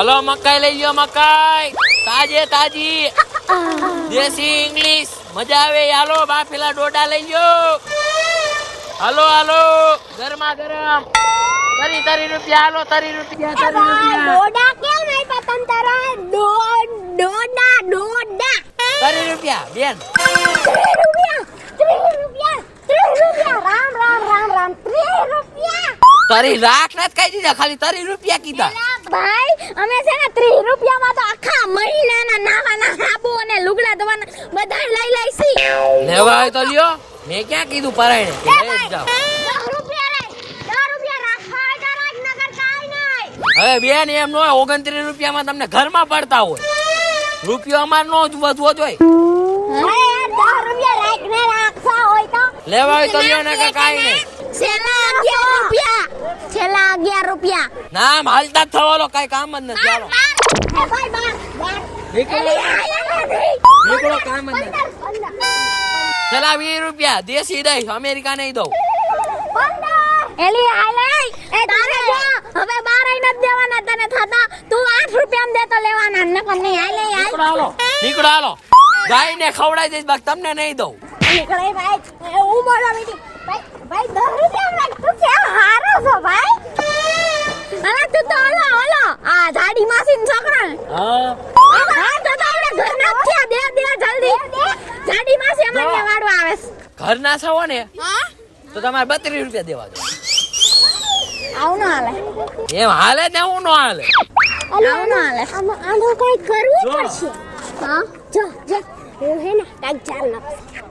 હાલો મકાઈ લઈ લ્યો, મકાઈ તાજે તાજી દેશી ઇંગ્લિશ મજા આવે. હાલો બાફેલા ડોડા લઈ લ્યો. હાલો હાલો ગરમા ગરમ તરી રૂપિયા. હાલો 30 રૂપિયા. ડોડા કેમ નહીં પતન તારા ડોડા 30 રૂપિયા બેન. 30 રૂપિયા રામ 30 રૂપિયા. તારી લાખ નથી કહી દીધા, ખાલી 30 રૂપિયા કીધા. ભાઈ અમે છે ને 30 રૂપિયામાં તો આખા મહિનાના નાવાના સાબુ અને લુગડા ધોવાના બધા લઈ લઈશી. લેવા હોય તો લ્યો, મેં ક્યાં કીધું પરાયણે કે લઈ જ જાઓ. 10 રૂપિયા રાખવા તો રાજનગર કાઈ નહીં. હવે બેન એમ ન હોય, 29 રૂપિયામાં તમને ઘરમાં પડતા હોય. રૂપિયો અમાર નો જ વધવો જોઈએ. અરે યાર 10 રૂપિયા રાખને રાખવા હોય તો લેવા હોય તો લ્યો ને કે કાઈ નહીં. છેલ્લા 11 રૂપિયા. નામ હાલતા જ થવાલો, કઈ કામ જ નથી. ચાલો નીકળો, કામ જ નથી. ચલા 20 રૂપિયા દેશી દઈશ, અમેરિકા નહીં દઉં. એલી આલે એ તારે જો હવે 12 નથી દેવાના તને થતા, તું 8 રૂપિયામાં દે તો લેવાના નકર નહીં. આલે નીકળો હાલો, ગાયને ખવડાવી દઈશ, બાકી તમને નહીં દઉં. નીકળે ભાઈ. હું બોલા બેટી ભાઈ 10 રૂપિયા રાખ. તું કેમ હારો છો ભાઈ? અરે તું તો ઓલો આ જાડી માસીન છોકરા. હા તો આપણે ઘરના થયા. દે જલ્દી. જાડી માસી અમને વાડવા આવે છે. ઘરના છો ને હા તો તમારે 32 રૂપિયા દેવા દો. આવું ન હાલે. એમ હાલે ને હું નો હાલે. આવું ન હાલે. આનું કઈ કરવું જો. પડશે. હા જો હું હે ને કાઈ ચાલ ન.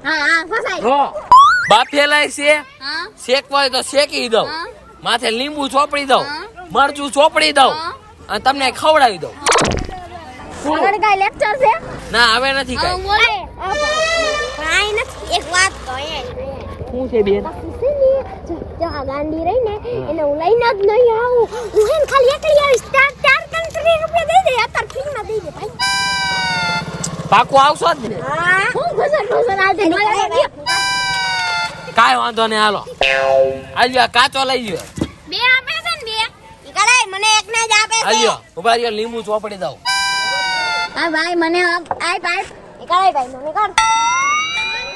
હા ફસાઈ. જો બાફેલા છે, હા શેકવા હોય તો શેકી દઉં, હા. માથે લીંબુ ચોપડી દઉં, હા. મરચું ચોપડી દઉં હા. અને તમને ખવડાવી દઉં. આગળ કઈ લેક્ચર છે? ના હવે નથી કઈ. બોલે કાઈ નથી. એક વાત કહે. શું છે બેન? જો આ ગાંડી રહી ને એને હું લઈને જ નહીં આવું. હું હે ને ખાલી એકલી આવીશ. 4 રૂપિયા દઈ દે. અત્યારે ફ્રીમાં દઈ દે ભાઈ. પાકું આવશો જ ને? હા હું ઘસર આવજે. કાંઈ વાંધો નહીં, હાલો આલ્યો આ કાચો લઈ લ્યો. બે આપે છે ને બે. ઈ કરાય મને એક ને જ આપે છે. આલ્યો ઉભા રહ્યો, લીંબુ ચોપડી દઉં. આ ભાઈ મને આય ભાઈ. ઈ કરાય ભાઈ મને કર.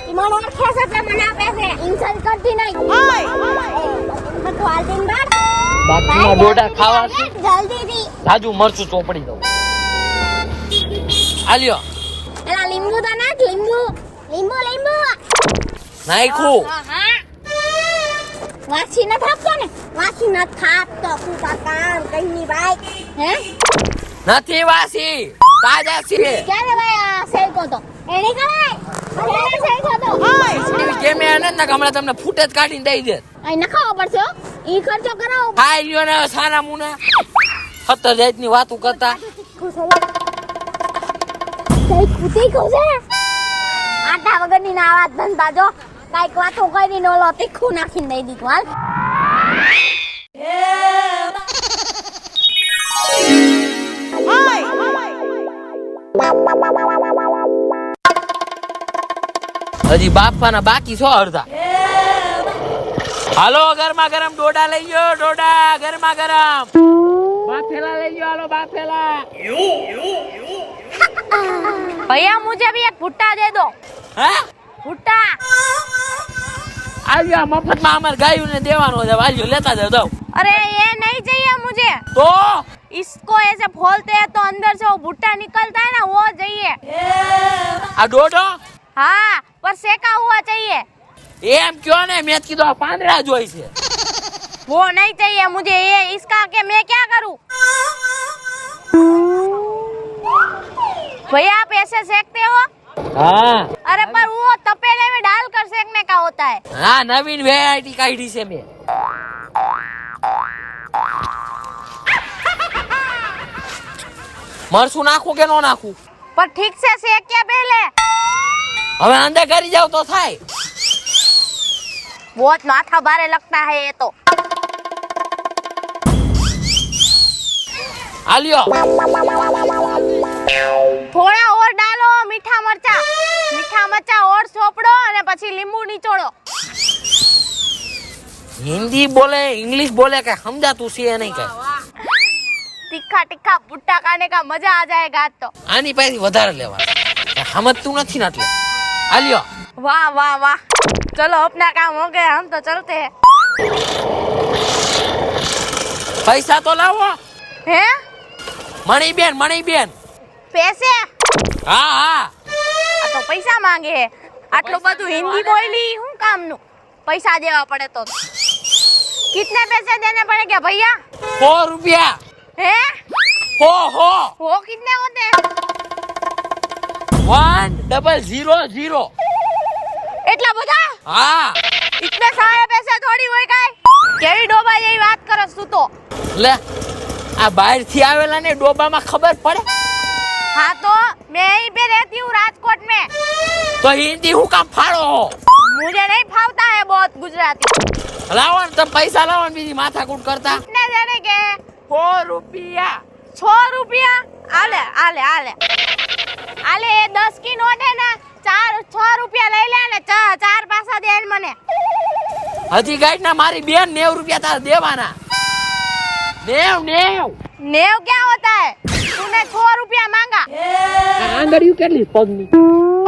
ઈ મને ઓળખે છે એટલે મને આપે છે. ઇન્સલ્ટ કરતી નહીં. મત વાલદીન બાર. બાકીના ડોડા ખાવા છે, જલ્દીથી. તાજુ મરચું ચોપડી દઉં. આલ્યો એલા લીંબુ તો નાખ. લીંબુ નાખ્યું. હા વાસી ન થાપતો ને. વાસી ન થાપતો. તું તો કામ કઈ ની ભાઈ. હે નથી વાસી, તાજા છે. ક્યારે ભાઈ આ સેકો તો એને કરાય. ક્યારે સેકો તો કેમે એને ને હમણાં તમને ફૂટે જ કાઢીને દઈ દે. આઈ નખાવો પડશે હો. ઈ ખર્ચો કરાવો. ખાઈ લ્યો ને સારા મુના 17 જાતની વાતો કરતા. કઈ કુતી ખોસે. આટા વગરની ના આવાજ ધંધા જો. કાઈક વાતો કરીને ઓલો તીખું નાખીને દઈ દીધું હાલ. હજી બાફવાના બાકી છો અડધા. હાલો ગરમા ગરમ ડોડા લઈ ગયો. ડોડા ગરમા ગરમ બાફેલા લઈ ગયો. હાલો બાફેલા. भैया मुझे भी एक भुट्टा दे दो. હા भुट्टा. આવ્યો મફતમાં અમાર ગાયું ને દેવાનો છે. વાલ્યો લેતા જાવ દઉં. अरे ये नहीं चाहिए मुझे. તો इसको ऐसे खोलते हैं तो अंदर से वो भुट्टा निकलता है ना, वो चाहिए. આ ડોડો हाँ पर सेका हुआ चाहिए. એમ કયો ને, મેં કીધું આ પાંદડા જોઈ છે. वो नहीं चाहिए मुझे. ये इसका के मैं क्या करूं? भैया आप ऐसे सेकते हो? હા अरे पर वो तपेले में डालकर सेकने का होता है. હા નવીન વેરાયટી કાઢી છે મેં. મરચું નાખું કે નો નાખું? पर ठीक से सेक क्या पहले. હવે અંદર કરી જાવ તો થાય. बहुत माथा भारे लगता है ये तो. આલ્યો थोड़ा और डालो मीठा मरचा और सोपड़ो અને પછી લીંબુ નીચોડો. हिंदी बोले इंग्लिश बोले क्या समझा तू सी नहीं क्या तीखा टिक्का भुट्टा खाने का मजा आ जाएगा आज तो। આની પાસેથી વધારે લેવા સમજતું નથી ને એટલે આલ્યો वाह वाह वाह, चलो अपना काम हो गया, हम तो चलते हैं। પૈસા તો લાવો हैं? મણીબેન पैसे? હા હા आ तो पैसा मांगे है, आटलो બધું हिंदी बोली हूँ काम नु पैसा देवा पड़े तो। कितने पैसे देने पड़ेंगे भैया? 100 રૂપિયા हैं? हो वो कितने होते हैं? 1000 એટલા બધા? હા इतने सारे पैसे थोड़ी હોય કાઈ? કેવી ડોબા જેવી વાત કરસ તું તો? લે આ બહાર થી આવેલા ને ડોબામાં ખબર પડે हाँ तो मैं यहीं पे रहती हूँ राजकोट में। તો હિન્દી હું કામ ફાળો હો मुझे नहीं फावता है बहुत गुजराती। લાવો ને તમે પૈસા લાવો ને બીજી માથાકૂટ કરતા कितने देने के? 100 રૂપિયા 6 रुपया? आले आले आले आले, ये 10 की नोट है ना, 6 रुपया ले ले ने, 4 पासा दे मने। હજી ગાઈડ ના મારી બેન 90 રૂપિયા તાર દેવાના 90 नेव क्या होता है? तूने 6 रुपया मांगा। આંગળીઓ કેટલી પગની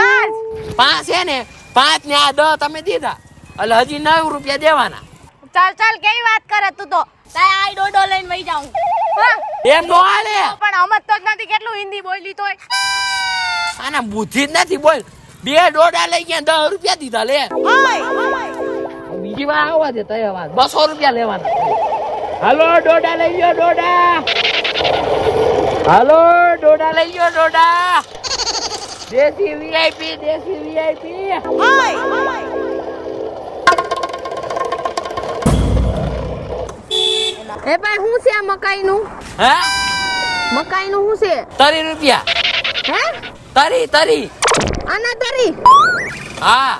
5? 5 છે ને 5 ને આ 10 તમે દીધા એટલે હજી 9 રૂપિયા દેવાના चल चल केवी बात करे तू तो? તાય આઈ ડોડો લઈને વઈ જાઉં। હા એમ નો હાલે પણ સમજ તો જ નથી કેટલું હિન્દી બોલી તોય। આના બુદ્ધિ જ નથી બોલ 2 ડોડા લઈ ગયા 10 રૂપિયા દીધા લે બીજી વાર આવવા દે તય વાત 200 રૂપિયા લેવાના હાલો ડોડા લઈ લ્યો ડોડા હાલો ડોડા લઈ લ્યો ડોડા દેશી વીઆઈપી એ ભાઈ હું છે આ મકાઈનું? હે મકાઈનું હું છે? 30 રૂપિયા હે? તરી આના તરી? હા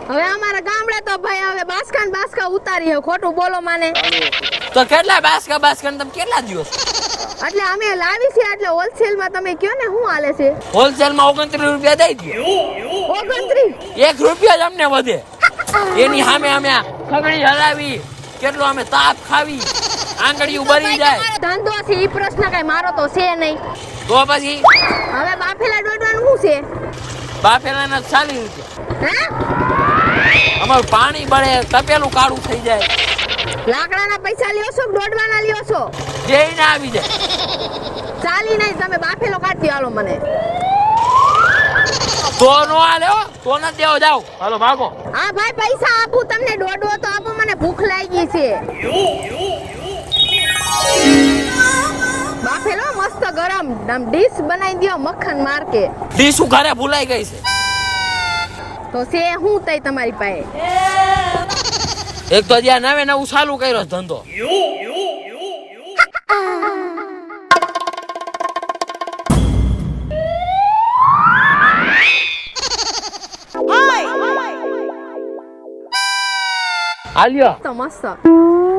હવે અમારા ગામડે તો ભાઈ હવે બાસકા ઉતારી હે, ખોટું બોલો માને। તો કેટલા બાસ્કા તમે કેટલા દિવસ એટલે અમે લાવી છે, એટલે હોલસેલ માં તમે કયો ને શું હાલે છે? હોલસેલ માં 29 રૂપિયા દઈ દે 29? 1 રૂપિયા જ અમને વધે એની સામે અમે ખગડી હલાવી કેટલો અમે તાપ ખાવી આંગળીઓ ભરી જાય ધંધો છે ઈ પ્રશ્ન કઈ મારો તો છે નહીં। તો પછી હવે બાફેલા દોડવાનું શું છે? બાફેલાના 40 રૂપિયા હે? અમારું પાણી બળે તપેલું કાળું થઈ જાય લાકડાના પૈસા લ્યો છો કે દોડવાના લ્યો છો? જેઈને આવી જાય ચાલી નહીં, તમે બાફેલો કાઢી આલો મને। તો નો હાલે હો તો ન દેવો જાવ હાલો ભાગો હા ભાઈ પૈસા આપું તમને, દોડવો તો આપો, મને ભૂખ લાગી છે। બાફેલો મસ્ત ગરમ ડીશ બનાવી દ્યો મક્ખન માર કે। ડીશું ઘરે ભૂલાઈ ગઈ છે તો છે હું તઈ તમારી પાસે? એક તો જ્યાં નવે નવું ચાલુ કર્યો ધંધો આલ્યો તો મસ્ત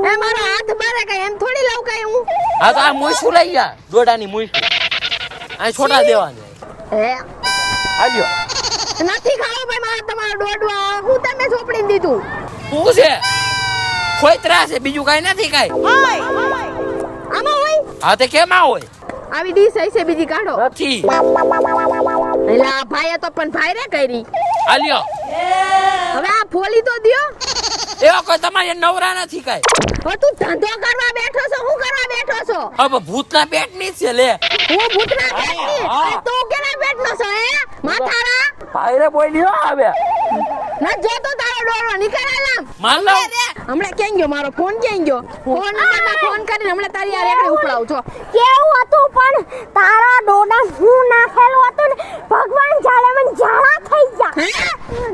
એ મારો હાથ બારે કઈ એમ થોડી લઉં કઈ હું? હા તો આ મુઈસું લઈ ગયા દોડાની મુઈસું આ છોટા દેવાના હે આલ્યો નથી ખાવો ભાઈ મારે તમારો દોડવા, હું તમે ચોપડી દીધું। શું છે ખોતરા છે બીજું કઈ નથી કઈ આમાં હોય? હા તે કેમાં હોય આવી ડીશ હશે બીજી કાઢો। નથી એટલે આ ભાઈએ તો પણ ભાઈ રે કરી। આલ્યો હવે આ ફોલી તો દ્યો। એવો કોઈ તમારે નવરા નથી કઈ હવે તું ધંધો કરવા બેઠો છો, હું કરવા બેઠો છો? હવે ભૂતના પેટની છે લે હું ભૂતના પેટની? હા. અરે તું કેના પેટનો છો હે માથારા? ભાઈરે બોલ્યો આવે ના જોતો તારો ડોળો નીકળ આલામ। માન લો હમણાં ક્યાં ગયો મારો ફોન? ક્યાં ગયો? ફોન નંબરમાં ફોન કરીને હમણાં તારી આ રેકડે ઉપડાવું છો। કેવું હતું પણ તારા ડોડા હું નાખેલું હતું ને ભગવાન જાણે મને જાળા થઈ ગયા।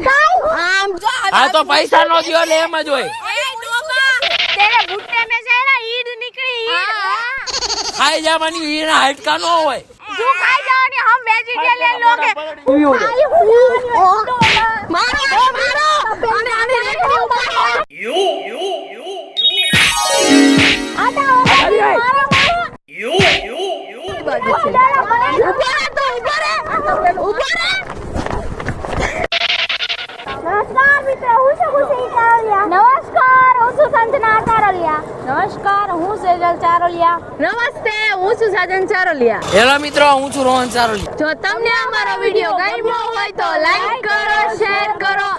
કાઈ આમ જો આ તો પૈસા નો દિયો લે એમ જ હોય ए डोबा तेरे भुट्टे में से ना ईड निकली ईड। ખાઈ જવાની એના હાડકા નો હોય जो खाई जाओ हम वेजिटेरियन लोग हैं। मारो मारो आने आने रेकड़ी ऊपर आता हो मारो मारो ऊपर तो ऊपर નમસ્કાર મિત્રો, હું છું ખુશી કારલિયા। નમસ્કાર, હું છું સંજના કારલિયા। નમસ્કાર, હું સેજલ ચારોલિયા. નમસ્તે, હું છું સાજન ચારોલિયા. હેલો મિત્રો, હું છું રોહન ચારોલિયા. જો તમને અમારો વિડિયો ગમ્યો હોય તો લાઈક કરો, શેર કરો